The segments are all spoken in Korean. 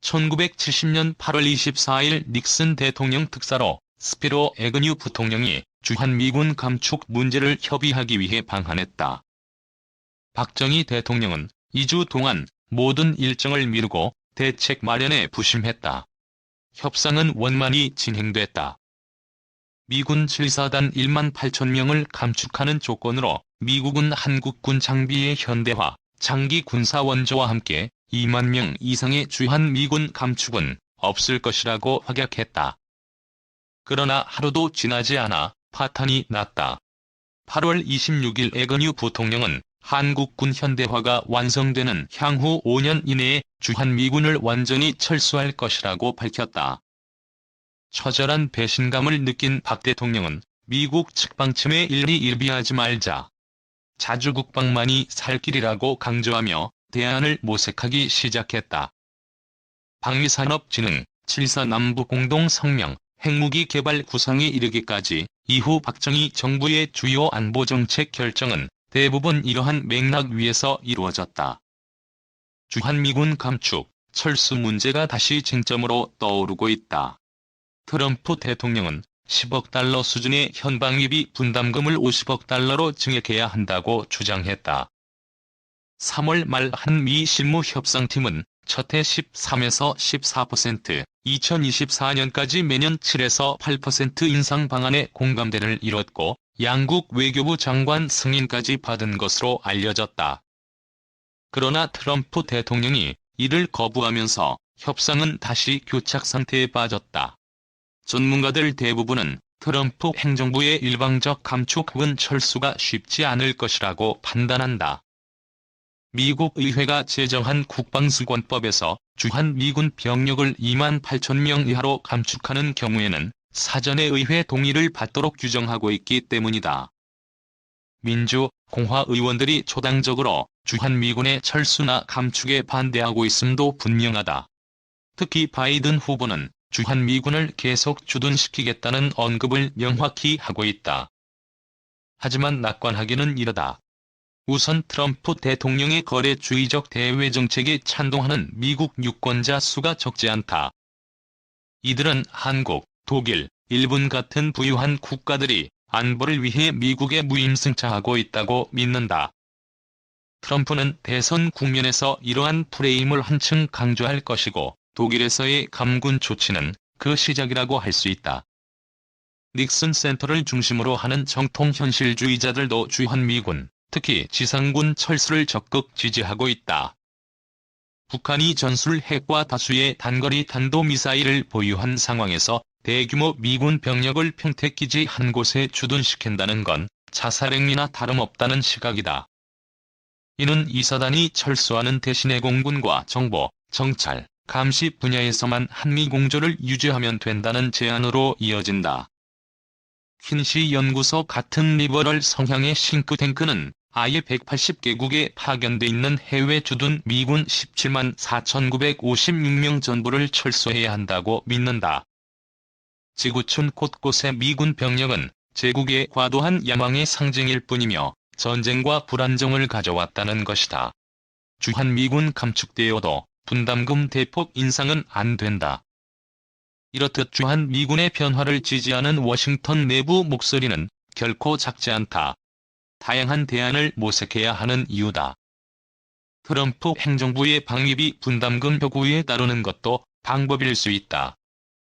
1970년 8월 24일 닉슨 대통령 특사로 스피로 애그뉴 부통령이 주한미군 감축 문제를 협의하기 위해 방한했다. 박정희 대통령은 2주 동안 모든 일정을 미루고 대책 마련에 부심했다. 협상은 원만히 진행됐다. 미군 7사단 1만 8천 명을 감축하는 조건으로 미국은 한국군 장비의 현대화, 장기 군사 원조와 함께 2만 명 이상의 주한미군 감축은 없을 것이라고 확약했다. 그러나 하루도 지나지 않아 파탄이 났다. 8월 26일 애그뉴 부통령은 한국군 현대화가 완성되는 향후 5년 이내에 주한미군을 완전히 철수할 것이라고 밝혔다. 처절한 배신감을 느낀 박 대통령은 미국 측 방침에 일리 일비하지 말자. 자주국방만이 살 길이라고 강조하며 대안을 모색하기 시작했다. 방위산업진흥, 7사 남북공동성명, 핵무기 개발 구상에 이르기까지 이후 박정희 정부의 주요 안보정책 결정은 대부분 이러한 맥락 위에서 이루어졌다. 주한미군 감축, 철수 문제가 다시 쟁점으로 떠오르고 있다. 트럼프 대통령은 10억 달러 수준의 현방위비 분담금을 50억 달러로 증액해야 한다고 주장했다. 3월 말 한미 실무협상팀은 첫해 13에서 14%, 2024년까지 매년 7에서 8% 인상 방안에 공감대를 이뤘고 양국 외교부 장관 승인까지 받은 것으로 알려졌다. 그러나 트럼프 대통령이 이를 거부하면서 협상은 다시 교착 상태에 빠졌다. 전문가들 대부분은 트럼프 행정부의 일방적 감축 혹은 철수가 쉽지 않을 것이라고 판단한다. 미국 의회가 제정한 국방수권법에서 주한미군 병력을 2만 8천 명 이하로 감축하는 경우에는 사전에 의회 동의를 받도록 규정하고 있기 때문이다. 민주, 공화 의원들이 초당적으로 주한미군의 철수나 감축에 반대하고 있음도 분명하다. 특히 바이든 후보는 주한미군을 계속 주둔시키겠다는 언급을 명확히 하고 있다. 하지만 낙관하기는 이르다. 우선 트럼프 대통령의 거래주의적 대외 정책에 찬동하는 미국 유권자 수가 적지 않다. 이들은 한국, 독일, 일본 같은 부유한 국가들이 안보를 위해 미국에 무임승차하고 있다고 믿는다. 트럼프는 대선 국면에서 이러한 프레임을 한층 강조할 것이고 독일에서의 감군 조치는 그 시작이라고 할 수 있다. 닉슨 센터를 중심으로 하는 정통 현실주의자들도 주한미군, 특히 지상군 철수를 적극 지지하고 있다. 북한이 전술 핵과 다수의 단거리 탄도미사일을 보유한 상황에서 대규모 미군 병력을 평택기지 한 곳에 주둔시킨다는 건 자살행위나 다름없다는 시각이다. 이는 2사단이 철수하는 대신에 공군과 정보, 정찰, 감시 분야에서만 한미 공조를 유지하면 된다는 제안으로 이어진다. 퀸시 연구소 같은 리버럴 성향의 싱크탱크는 아예 180개국에 파견돼 있는 해외 주둔 미군 17만 4,956명 전부를 철수해야 한다고 믿는다. 지구촌 곳곳의 미군 병력은 제국의 과도한 야망의 상징일 뿐이며 전쟁과 불안정을 가져왔다는 것이다. 주한미군 감축되어도 분담금 대폭 인상은 안 된다. 이렇듯 주한미군의 변화를 지지하는 워싱턴 내부 목소리는 결코 작지 않다. 다양한 대안을 모색해야 하는 이유다. 트럼프 행정부의 방위비 분담금 요구에 따르는 것도 방법일 수 있다.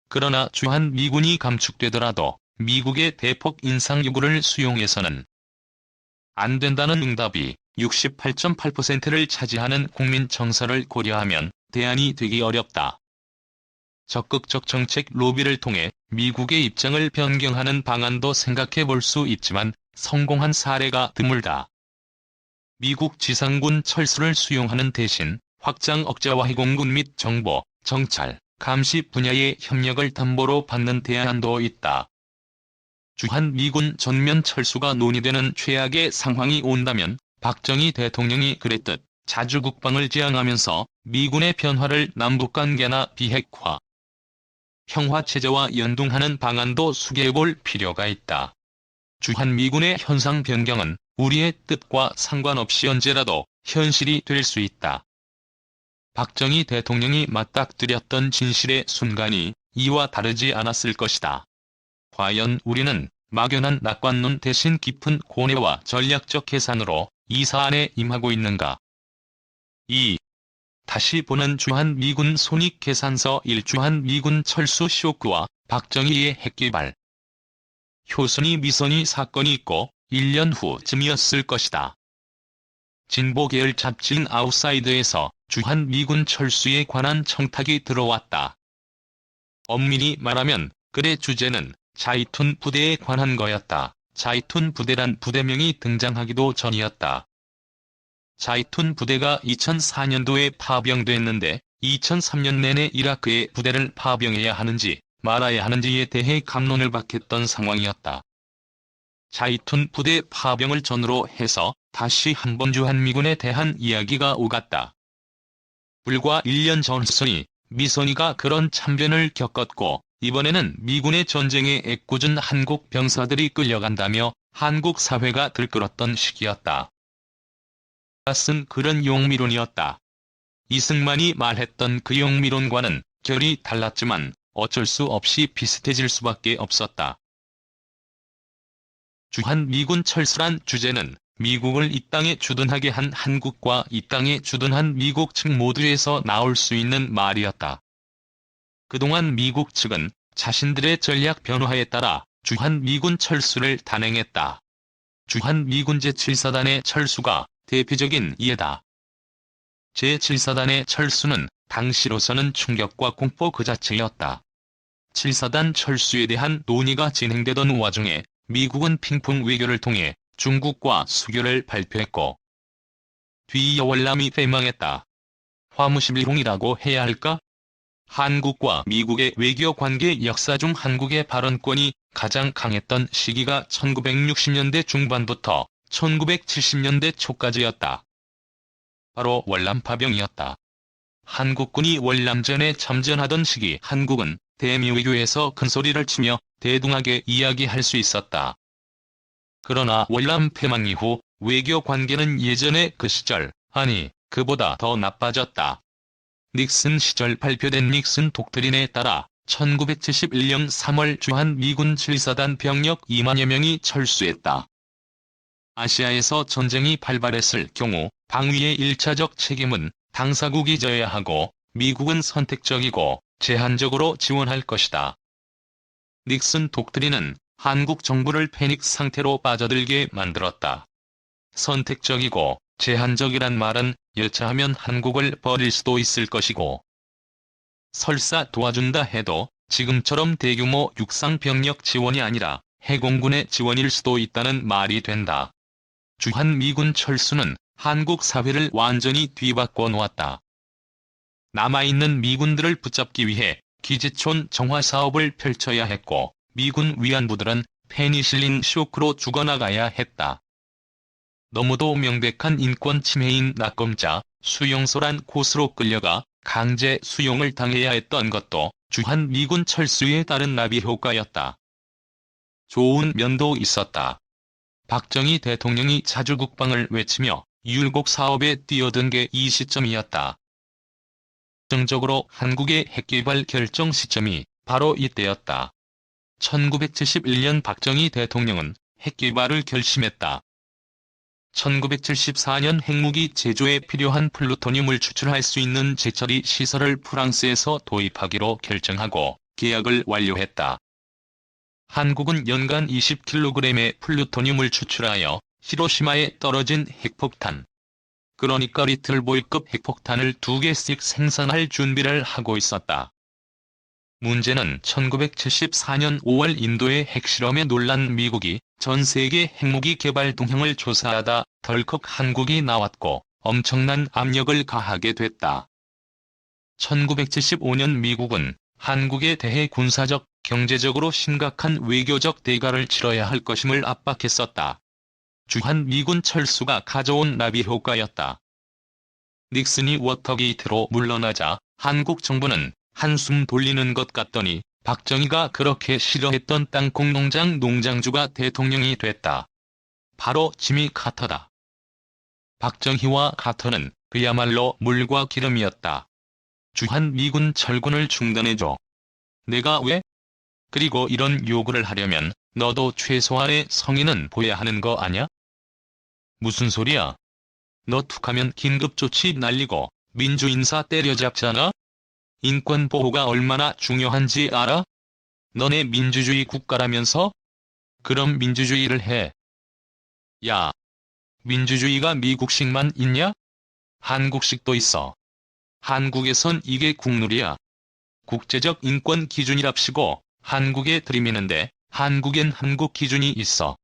그러나 주한미군이 감축되더라도 미국의 대폭 인상 요구를 수용해서는 안 된다는 응답이 68.8%를 차지하는 국민 정서를 고려하면 대안이 되기 어렵다. 적극적 정책 로비를 통해 미국의 입장을 변경하는 방안도 생각해 볼 수 있지만 성공한 사례가 드물다. 미국 지상군 철수를 수용하는 대신 확장 억제와 해공군 및 정보, 정찰, 감시 분야의 협력을 담보로 받는 대안도 있다. 주한미군 전면 철수가 논의되는 최악의 상황이 온다면 박정희 대통령이 그랬듯 자주국방을 지향하면서 미군의 변화를 남북관계나 비핵화, 평화체제와 연동하는 방안도 수기해볼 필요가 있다. 주한미군의 현상 변경은 우리의 뜻과 상관없이 언제라도 현실이 될 수 있다. 박정희 대통령이 맞닥뜨렸던 진실의 순간이 이와 다르지 않았을 것이다. 과연 우리는 막연한 낙관론 대신 깊은 고뇌와 전략적 계산으로 이 사안에 임하고 있는가? 2. 다시 보는 주한미군 손익계산서 1. 주한미군 철수 쇼크와 박정희의 핵개발. 효순이 미선이 사건이 있고 1년 후쯤이었을 것이다. 진보계열 잡지인 아웃사이드에서 주한미군 철수에 관한 청탁이 들어왔다. 엄밀히 말하면 글의 주제는 자이툰 부대에 관한 거였다. 자이툰 부대란 부대명이 등장하기도 전이었다. 자이툰 부대가 2004년도에 파병됐는데 2003년 내내 이라크에 부대를 파병해야 하는지 말아야 하는지에 대해 갑론을 박했던 상황이었다. 자이툰 부대 파병을 전후로 해서 다시 한번 주한미군에 대한 이야기가 오갔다. 불과 1년 전순이 미선이가 그런 참변을 겪었고 이번에는 미군의 전쟁에 애꿎은 한국 병사들이 끌려간다며 한국 사회가 들끓었던 시기였다. 쓴 글은 용미론이었다. 이승만이 말했던 그 용미론과는 결이 달랐지만 어쩔 수 없이 비슷해질 수밖에 없었다. 주한미군 철수란 주제는 미국을 이 땅에 주둔하게 한 한국과 이 땅에 주둔한 미국 측 모두에서 나올 수 있는 말이었다. 그동안 미국 측은 자신들의 전략 변화에 따라 주한미군 철수를 단행했다. 주한미군 제7사단의 철수가 대표적인 예다. 제7사단의 철수는 당시로서는 충격과 공포 그 자체였다. 7사단 철수에 대한 논의가 진행되던 와중에 미국은 핑퐁 외교를 통해 중국과 수교를 발표했고 뒤이어 월남이 패망했다. 화무시비롱이라고 해야 할까? 한국과 미국의 외교관계 역사 중 한국의 발언권이 가장 강했던 시기가 1960년대 중반부터 1970년대 초까지였다. 바로 월남 파병이었다. 한국군이 월남전에 참전하던 시기 한국은 대미 외교에서 큰소리를 치며 대등하게 이야기할 수 있었다. 그러나 월남 패망 이후 외교 관계는 예전의 그 시절, 아니 그보다 더 나빠졌다. 닉슨 시절 발표된 닉슨 독트린에 따라 1971년 3월 주한미군 7사단 병력 2만여 명이 철수했다. 아시아에서 전쟁이 발발했을 경우 방위의 1차적 책임은 당사국이 져야 하고 미국은 선택적이고 제한적으로 지원할 것이다. 닉슨 독트린은 한국 정부를 패닉 상태로 빠져들게 만들었다. 선택적이고 제한적이란 말은 여차하면 한국을 버릴 수도 있을 것이고 설사 도와준다 해도 지금처럼 대규모 육상병력 지원이 아니라 해공군의 지원일 수도 있다는 말이 된다. 주한미군 철수는 한국 사회를 완전히 뒤바꿔 놓았다. 남아있는 미군들을 붙잡기 위해 기지촌 정화 사업을 펼쳐야 했고 미군 위안부들은 페니실린 쇼크로 죽어나가야 했다. 너무도 명백한 인권 침해인 낙검자, 수용소란 곳으로 끌려가 강제 수용을 당해야 했던 것도 주한미군 철수에 따른 나비 효과였다. 좋은 면도 있었다. 박정희 대통령이 자주 국방을 외치며 율곡 사업에 뛰어든 게 이 시점이었다. 결정적으로 한국의 핵개발 결정 시점이 바로 이때였다. 1971년 박정희 대통령은 핵개발을 결심했다. 1974년 핵무기 제조에 필요한 플루토늄을 추출할 수 있는 재처리 시설을 프랑스에서 도입하기로 결정하고 계약을 완료했다. 한국은 연간 20kg의 플루토늄을 추출하여 히로시마에 떨어진 핵폭탄, 그러니까 리틀보이급 핵폭탄을 2개씩 생산할 준비를 하고 있었다. 문제는 1974년 5월 인도의 핵실험에 놀란 미국이 전 세계 핵무기 개발 동향을 조사하다 덜컥 한국이 나왔고 엄청난 압력을 가하게 됐다. 1975년 미국은 한국에 대해 군사적, 경제적으로 심각한 외교적 대가를 치러야 할 것임을 압박했었다. 주한미군 철수가 가져온 나비 효과였다. 닉슨이 워터게이트로 물러나자 한국 정부는 한숨 돌리는 것 같더니 박정희가 그렇게 싫어했던 땅콩농장 농장주가 대통령이 됐다. 바로 지미 카터다. 박정희와 카터는 그야말로 물과 기름이었다. 주한 미군 철군을 중단해줘. 내가 왜? 그리고 이런 요구를 하려면 너도 최소한의 성의는 보여야 하는 거 아냐? 무슨 소리야? 너 툭하면 긴급조치 날리고 민주인사 때려잡잖아? 인권보호가 얼마나 중요한지 알아? 너네 민주주의 국가라면서? 그럼 민주주의를 해. 야, 민주주의가 미국식만 있냐? 한국식도 있어. 한국에선 이게 국룰이야. 국제적 인권 기준이랍시고 한국에 들이미는데 한국엔 한국 기준이 있어.